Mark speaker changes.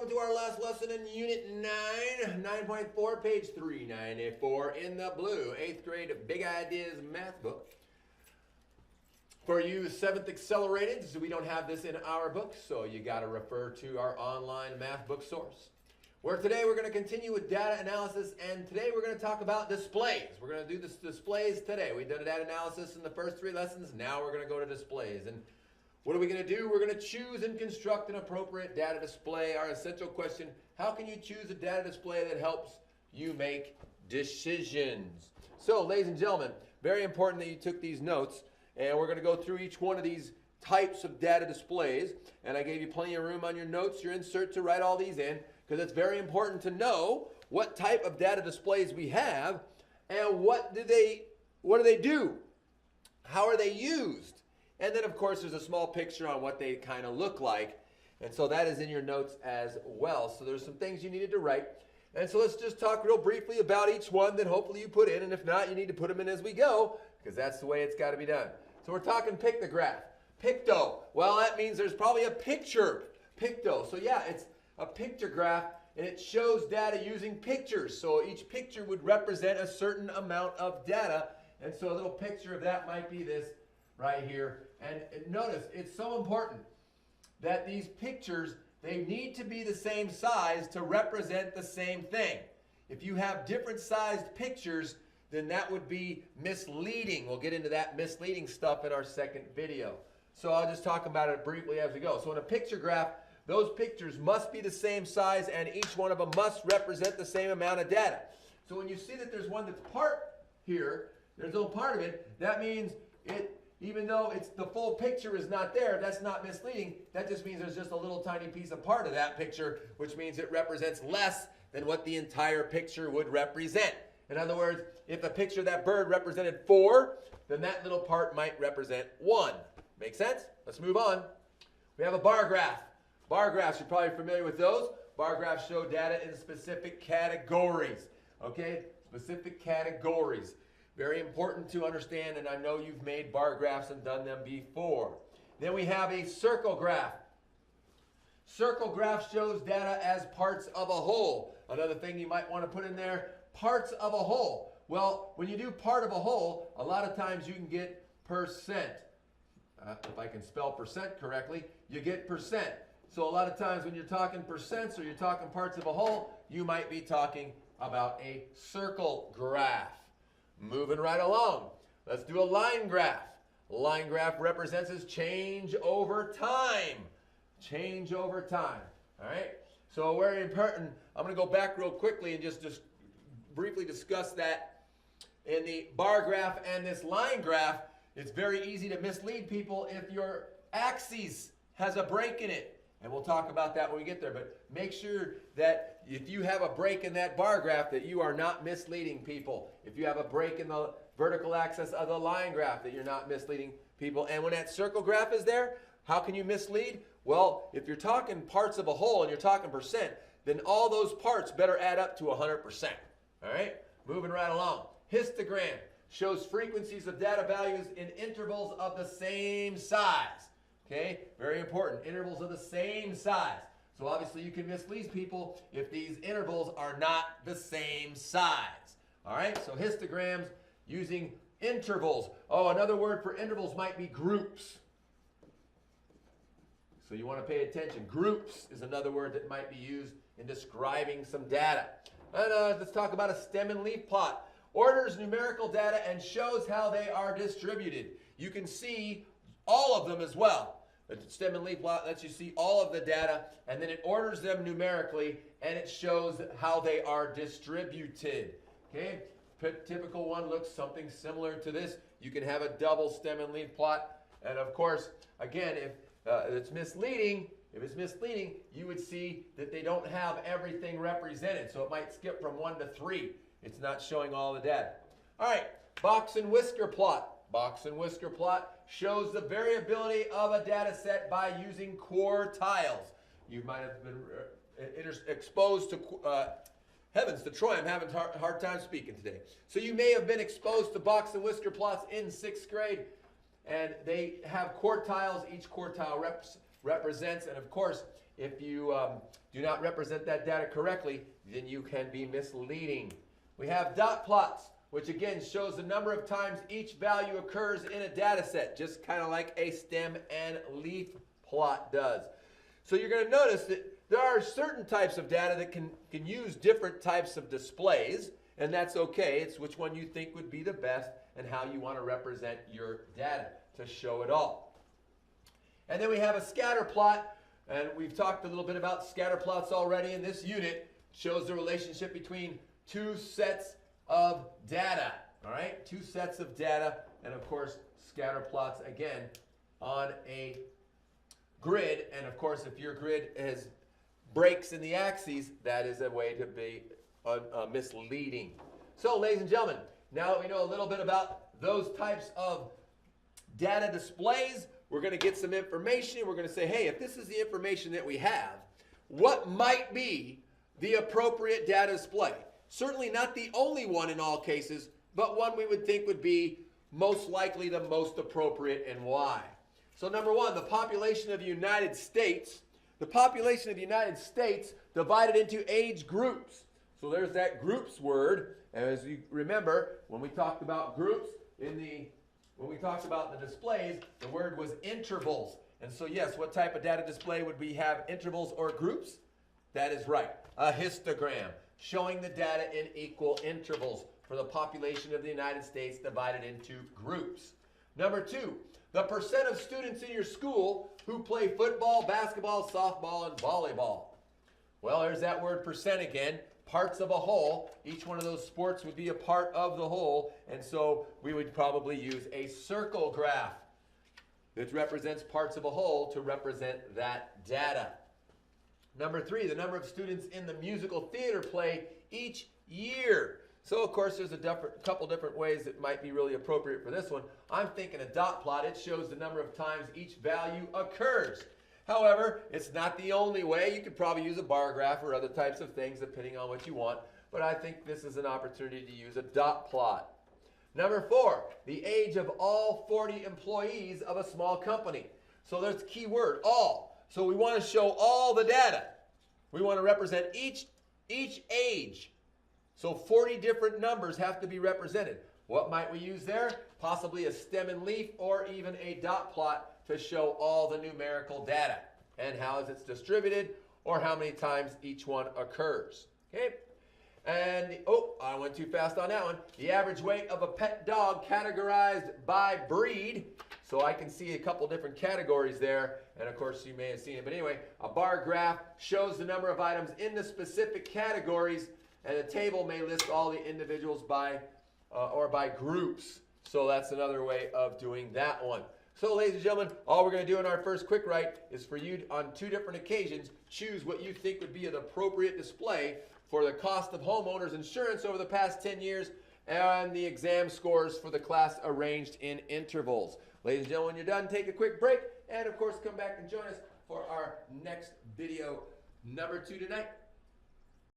Speaker 1: welcome to our last lesson in Unit 9, 9.4, page 394 in the blue 8th grade Big Ideas math book. For you 7th accelerated, we don't have this in our book, so you got to refer to our online math book source. Where today we're going to continue with data analysis, and today we're going to talk about displays. We're going to do this displays today. We've done data analysis in the first 3 lessons. Now we're going to go to displays. And what are we going to do? We're going to choose and construct an appropriate data display. Our essential question, how can you choose a data display that helps you make decisions? So, ladies and gentlemen, very important that you took these notes, and we're going to go through each one of these types of data displays, and I gave you plenty of room on your notes, your insert, to write all these in, because it's very important to know what type of data displays we have and what do they do? How are they used? And then, of course, there's a small picture on what they kind of look like. And so that is in your notes as well. So there's some things you needed to write. And so let's just talk real briefly about each one that hopefully you put in. And if not, you need to put them in as we go, because that's the way it's got to be done. So we're talking pictograph. Picto. Well, that means there's probably a picture. Picto. So yeah, it's a pictograph, and it shows data using pictures. So each picture would represent a certain amount of data. And so a little picture of that might be this right here. And notice, it's so important that these pictures, they need to be the same size to represent the same thing. If you have different sized pictures, then that would be misleading. We'll get into that misleading stuff in our second video. So I'll just talk about it briefly as we go. So in a picture graph, those pictures must be the same size, and each one of them must represent the same amount of data. So when you see that there's one that's part here, there's a little part of it, that means even though the full picture is not there, that's not misleading. That just means there's just a little tiny piece of part of that picture, which means it represents less than what the entire picture would represent. In other words, if a picture of that bird represented 4, then that little part might represent 1. Make sense? Let's move on. We have a bar graph. Bar graphs, you're probably familiar with those. Bar graphs show data in specific categories. Okay? Specific categories. Very important to understand, and I know you've made bar graphs and done them before. Then we have a circle graph. Circle graph shows data as parts of a whole. Another thing you might want to put in there, parts of a whole. Well, when you do part of a whole, a lot of times you can get percent. If I can spell percent correctly, you get percent. So a lot of times when you're talking percents or you're talking parts of a whole, you might be talking about a circle graph. Moving right along, let's do a line graph. Line graph represents as change over time. Change over time. All right? So very important. I'm going to go back real quickly and just briefly discuss that. In the bar graph and this line graph, it's very easy to mislead people if your axis has a break in it. And we'll talk about that when we get there. But make sure that if you have a break in that bar graph, that you are not misleading people. If you have a break in the vertical axis of the line graph, that you're not misleading people. And when that circle graph is there, how can you mislead? Well, if you're talking parts of a whole and you're talking percent, then all those parts better add up to 100%. All right? Moving right along. Histogram shows frequencies of data values in intervals of the same size. Okay, very important. Intervals of the same size. So obviously you can mislead people if these intervals are not the same size. All right, so histograms using intervals. Oh, another word for intervals might be groups. So you want to pay attention. Groups is another word that might be used in describing some data. And let's talk about a stem and leaf plot. Orders numerical data and shows how they are distributed. You can see all of them as well. The stem and leaf plot lets you see all of the data, and then it orders them numerically, and it shows how they are distributed. Okay? Typical one looks something similar to this. You can have a double stem and leaf plot, and of course, again, if it's misleading, you would see that they don't have everything represented, so it might skip from 1 to 3. It's not showing all the data. All right, box and whisker plot. Box and whisker plot shows the variability of a data set by using quartiles. You might have been exposed to, heavens to Troy, I'm having a hard time speaking today. So you may have been exposed to box and whisker plots in 6th grade, and they have quartiles. Each quartile represents, and of course, if you do not represent that data correctly, then you can be misleading. We have dot plots, which again shows the number of times each value occurs in a data set, just kind of like a stem and leaf plot does. So you're going to notice that there are certain types of data that can use different types of displays, and that's okay. It's which one you think would be the best and how you want to represent your data to show it all. And then we have a scatter plot, and we've talked a little bit about scatter plots already in this unit. Shows the relationship between two sets of data, all right? Two sets of data, and of course, scatter plots, again, on a grid. And of course, if your grid has breaks in the axes, that is a way to be misleading. So, ladies and gentlemen, now that we know a little bit about those types of data displays, we're going to get some information. We're going to say, hey, if this is the information that we have, what might be the appropriate data display? Certainly not the only one in all cases, but one we would think would be most likely the most appropriate, and why. So number one, the population of the United States. The population of the United States divided into age groups. So there's that groups word. And as you remember, when we talked about groups when we talked about the displays, the word was intervals. And so yes, what type of data display would we have, intervals or groups? That is right, a histogram, showing the data in equal intervals for the population of the United States divided into groups. Number two, the percent of students in your school who play football, basketball, softball, and volleyball. Well, there's that word percent again. Parts of a whole. Each one of those sports would be a part of the whole, and so we would probably use a circle graph that represents parts of a whole to represent that data. Number three, the number of students in the musical theater play each year. So, of course, there's a couple different ways that might be really appropriate for this one. I'm thinking a dot plot. It shows the number of times each value occurs. However, it's not the only way. You could probably use a bar graph or other types of things depending on what you want. But I think this is an opportunity to use a dot plot. Number four, the age of all 40 employees of a small company. So there's the key word, all. So we want to show all the data. We want to represent each age. So 40 different numbers have to be represented. What might we use there? Possibly a stem and leaf or even a dot plot to show all the numerical data and how is it distributed or how many times each one occurs. Okay? And, I went too fast on that one. The average weight of a pet dog categorized by breed. So I can see a couple different categories there, and of course you may have seen it. But anyway, a bar graph shows the number of items in the specific categories, and a table may list all the individuals by or by groups. So that's another way of doing that one. So ladies and gentlemen, all we're going to do in our first quick write is for you on two different occasions choose what you think would be an appropriate display for the cost of homeowners insurance over the past 10 years and the exam scores for the class arranged in intervals. Ladies and gentlemen, when you're done, take a quick break and of course come back and join us for our next video, number 2 tonight.